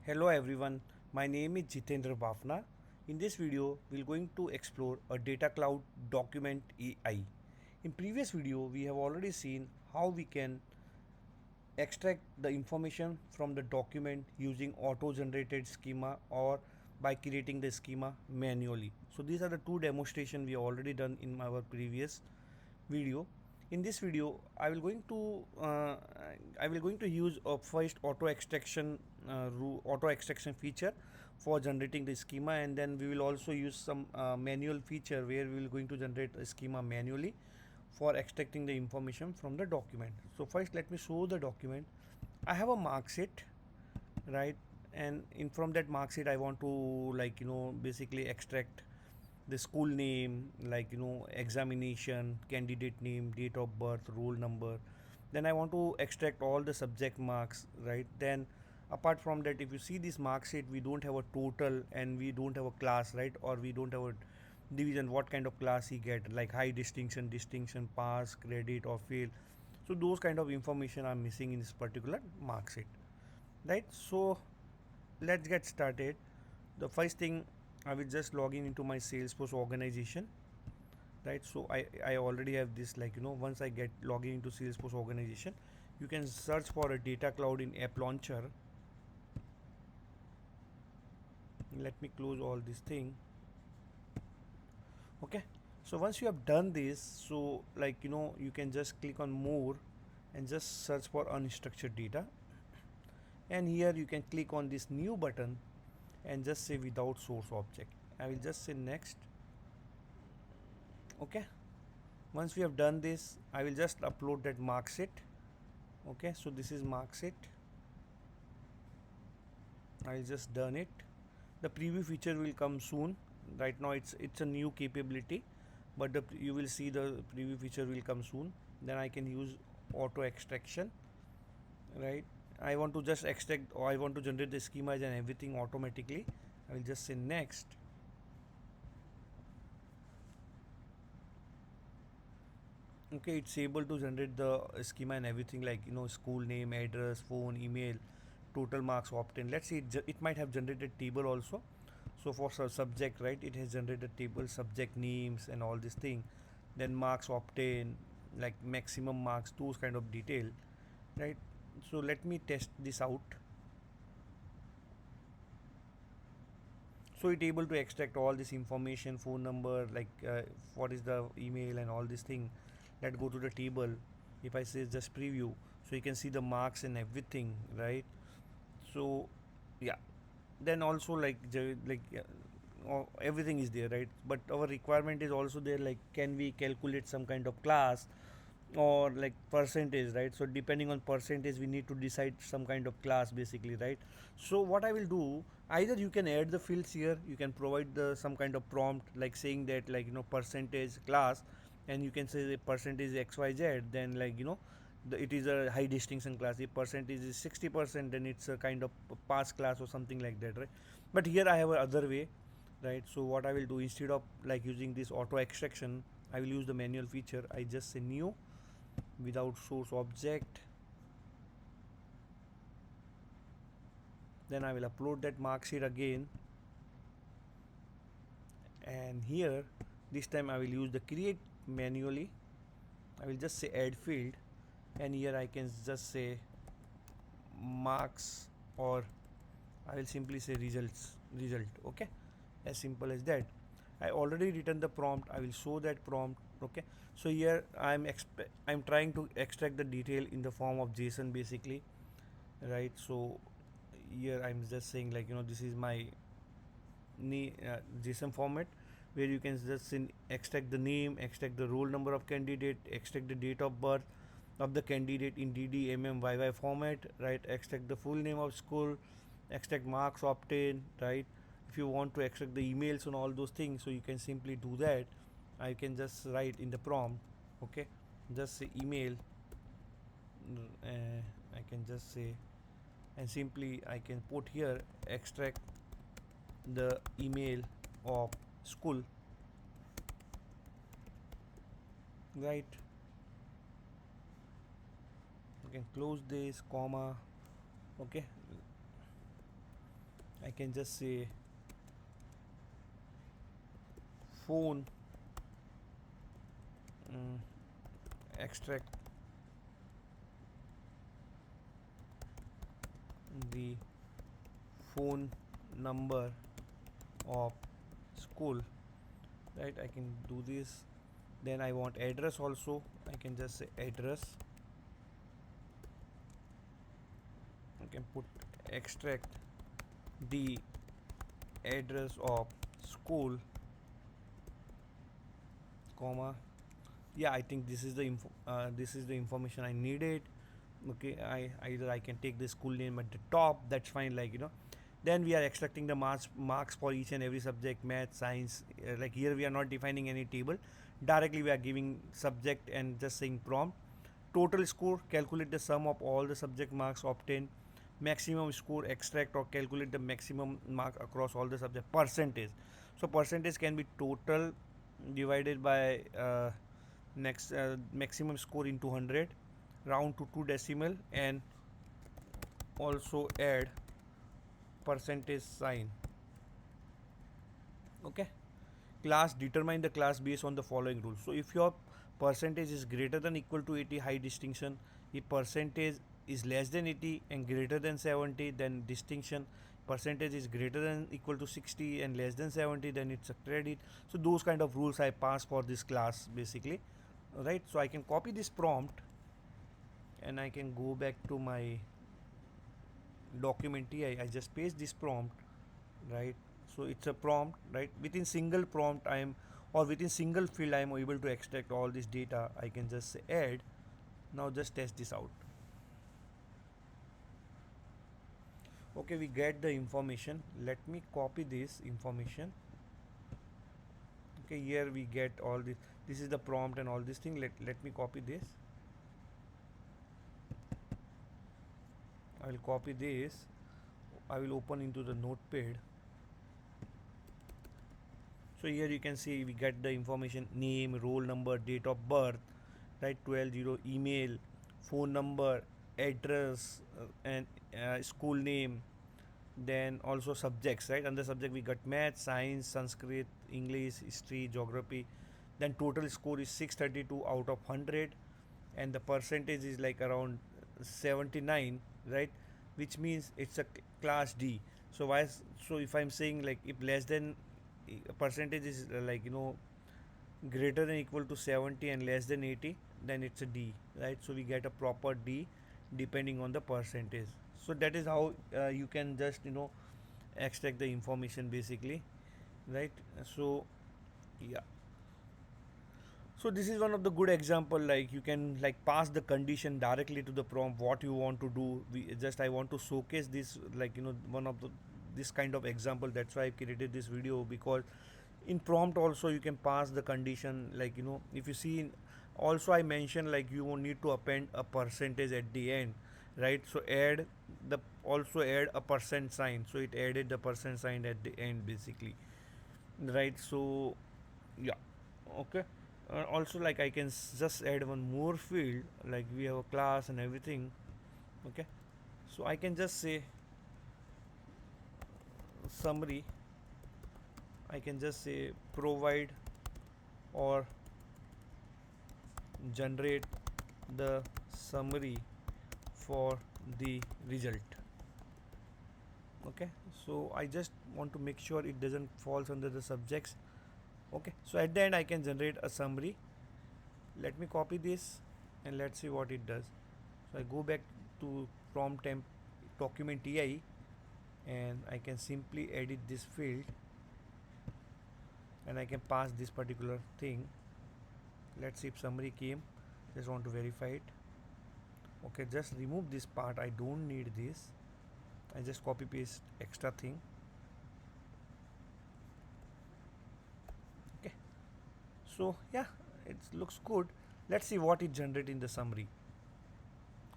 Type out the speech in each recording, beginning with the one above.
Hello everyone, my name is Jitendra Bafna. In this video, we're going to explore a data cloud document AI. In previous video, we have already seen how we can extract the information from the document using auto-generated schema or by creating the schema manually. So these are the two demonstrations we already done in our previous video. In this video I will going to use a first auto extraction feature for generating the schema, and then we will also use some manual feature where we will going to generate a schema manually for extracting the information from the document. So first let me show the document. I have a mark sheet, right? And in from that mark sheet I want to basically extract the school name, examination, candidate name, date of birth, roll number. Then I want to extract all the subject marks, right? Then apart from that, if you see this mark sheet, we don't have a total and we don't have a class, right? Or we don't have a division, what kind of class he get, like high distinction, distinction, pass, credit or fail. So those kind of information are missing in this particular mark sheet, right? So let's get started. The first thing, I will just log in into my Salesforce organization, right? So I already have this, once I get login into Salesforce organization, you can search for a data cloud in app launcher. Let me close all this thing. Okay, so once you have done this, so you can just click on more and just search for unstructured data, and here you can click on this new button and just say without source object. I will just say next. Okay, once we have done this, I will just upload that mark sheet. Okay, so this is mark sheet. I'll just done it. The preview feature will come soon. Right now it's a new capability, but you will see the preview feature will come soon. Then I can use auto extraction, right? I want to just extract, or I want to generate the schemas and everything automatically. I will just say next. Okay, it's able to generate the schema and everything, school name, address, phone, email, total marks obtained. Let's see, it might have generated table also. So for subject, right, it has generated table, subject names and all this thing. Then marks obtained, like maximum marks, those kind of detail, right? So let me test this out. So it able to extract all this information, phone number, what is the email and all this thing. Let's go to the table. If I say just preview, so you can see the marks and everything, right? So yeah, then also everything is there, right? But our requirement is also there, like can we calculate some kind of class or like percentage, right? So depending on percentage we need to decide some kind of class basically, right? So what I will do, either you can add the fields here, you can provide the some kind of prompt like saying that percentage class, and you can say the percentage xyz, then it is a high distinction class. If percentage is 60%, then it's a kind of pass class or something like that, right? But here I have a other way, right? So what I will do, instead of using this auto extraction, I will use the manual feature. I just say new without source object. Then I will upload that mark sheet again, and here this time I will use the create manually. I will just say add field, and here I can just say marks, or I will simply say result. Okay, as simple as that. I already written the prompt. I will show that prompt. Okay, so here I'm trying to extract the detail in the form of JSON basically, right? So here I'm just saying this is my JSON format, where you can just extract the name, extract the roll number of candidate, extract the date of birth of the candidate in DD, YY format, right? Extract the full name of school, extract marks obtained, right? If you want to extract the emails and all those things, so you can simply do that. I can just write in the prompt, okay, just say email. I can just say, and simply I can put here extract the email of school, right? You can close this comma. Okay, I can just say phone, extract the phone number of school, right? I can do this. Then I want address also. I can just say address. I can put extract the address of school, comma. Yeah, I think this is the information I needed. Okay, either I can take the school name at the top, that's fine, like, then we are extracting the marks for each and every subject, math, science. Like here we are not defining any table, directly we are giving subject and just saying prompt. Total score, calculate the sum of all the subject marks obtained. Maximum score, extract or calculate the maximum mark across all the subject. Percentage, so percentage can be total divided by next maximum score into 100, round to 2 decimal, and also add percentage sign. Okay, class, determine the class based on the following rules. So if your percentage is greater than equal to 80, high distinction. If percentage is less than 80 and greater than 70, then distinction. Percentage is greater than equal to 60 and less than 70, then it's a credit. So those kind of rules I pass for this class basically, right? So I can copy this prompt and I can go back to my document TI. I just paste this prompt, right? So it's a prompt, right? Within single prompt I am, or within single field I am able to extract all this data. I can just say add. Now just test this out. Okay, we get the information. Let me copy this information. Okay, here we get all this is the prompt and all this thing. Let me copy this. I will copy this. I will open into the notepad. So here you can see we get the information: name, roll number, date of birth, right? 12 email, phone number, address, and school name. Then also subjects, right? Under subject we got math, science, Sanskrit, English, history, geography. Then total score is 632 out of 100, and the percentage is like around 79, right? Which means it's a class D. So so if I'm saying like if less than percentage is like greater than equal to 70 and less than 80, then it's a D, right? So we get a proper D depending on the percentage. So that is how you can just extract the information basically, right? So yeah, so this is one of the good example, like you can like pass the condition directly to the prompt what you want to do. I want to showcase this, like one of the this kind of example. That's why I created this video, because in prompt also you can pass the condition, like if you see also I mentioned like you won't need to append a percentage at the end, right? So add the also add a percent sign, so it added the percent sign at the end basically, right? So yeah, okay. Also, like I can just add one more field, like we have a class and everything. Okay, so I can just say summary. I can just say provide or generate the summary for the result. Okay, so I just want to make sure it doesn't falls under the subjects. Okay, so at the end I can generate a summary. Let me copy this and let's see what it does. So I go back to prompt temp document TI, and I can simply edit this field and I can pass this particular thing. Let's see if summary came. Just want to verify it. Okay, just remove this part, I don't need this. I just copy paste extra thing. Okay, so yeah, it looks good. Let's see what it generate in the summary,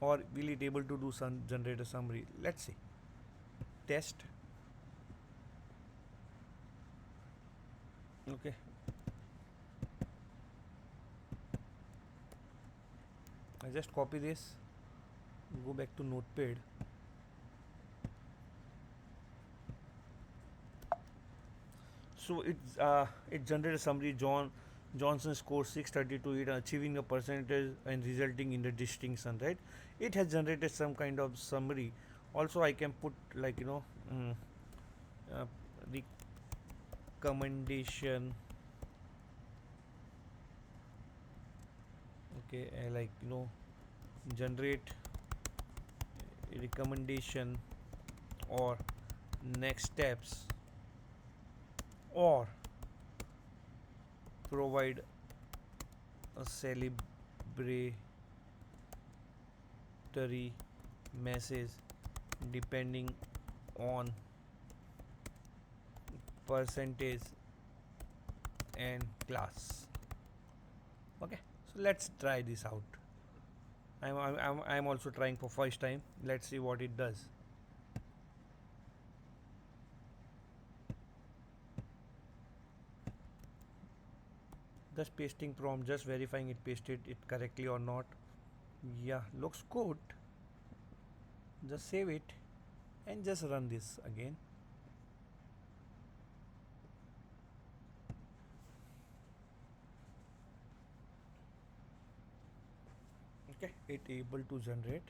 or will it able to do some generate a summary. Let's see. Test. Okay, I just copy this, go back to notepad. So it generated summary. Johnson scored 632, it achieving a percentage and resulting in the distinction, right? It has generated some kind of summary. Also I can put like mm, uh, recommendation. Okay, like generate a recommendation or next steps, or provide a celebratory message depending on percentage and class. Okay, so let's try this out. I'm also trying for first time. Let's see what it does. Just pasting prompt, just verifying it pasted it correctly or not. Yeah, looks good. Just save it and just run this again. Okay, it able to generate.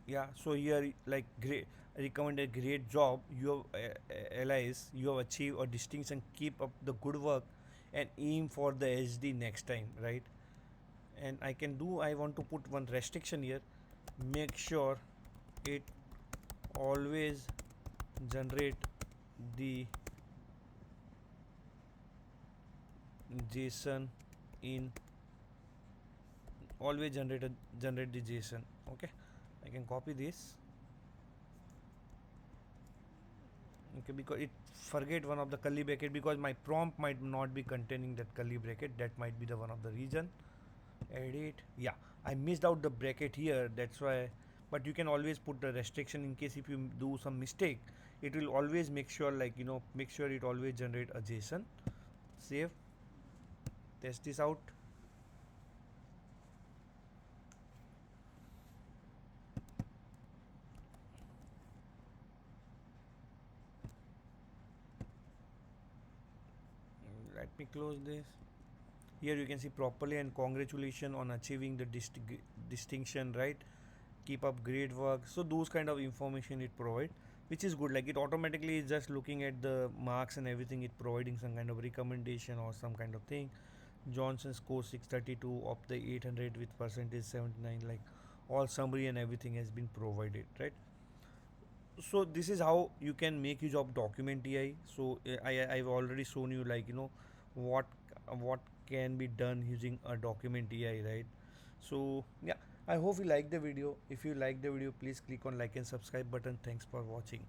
Yeah, so here like great, recommend a great job, you have allies, you have achieved a distinction, keep up the good work and aim for the HD next time, right? And I can do, I want to put one restriction here. Make sure it always generate the JSON in, always generate the JSON. Okay, I can copy this. Okay, because it forget one of the curly bracket, because my prompt might not be containing that curly bracket, that might be the one of the reason. Edit, yeah, I missed out the bracket here, that's why. But you can always put the restriction in case if you do some mistake, it will always make sure, like make sure it always generate a JSON. Save, test this out. Let me close this. Here you can see properly, and congratulations on achieving the distinction, right? Keep up great work. So those kind of information it provide, which is good. Like it automatically is just looking at the marks and everything, it providing some kind of recommendation or some kind of thing. Johnson score 632 of the 800 with percentage 79, like all summary and everything has been provided, right? So this is how you can make use of document AI. So I've already shown you, like what what can be done using a document AI, right? So yeah, I hope you like the video. If you like the video, please click on like and subscribe button. Thanks for watching.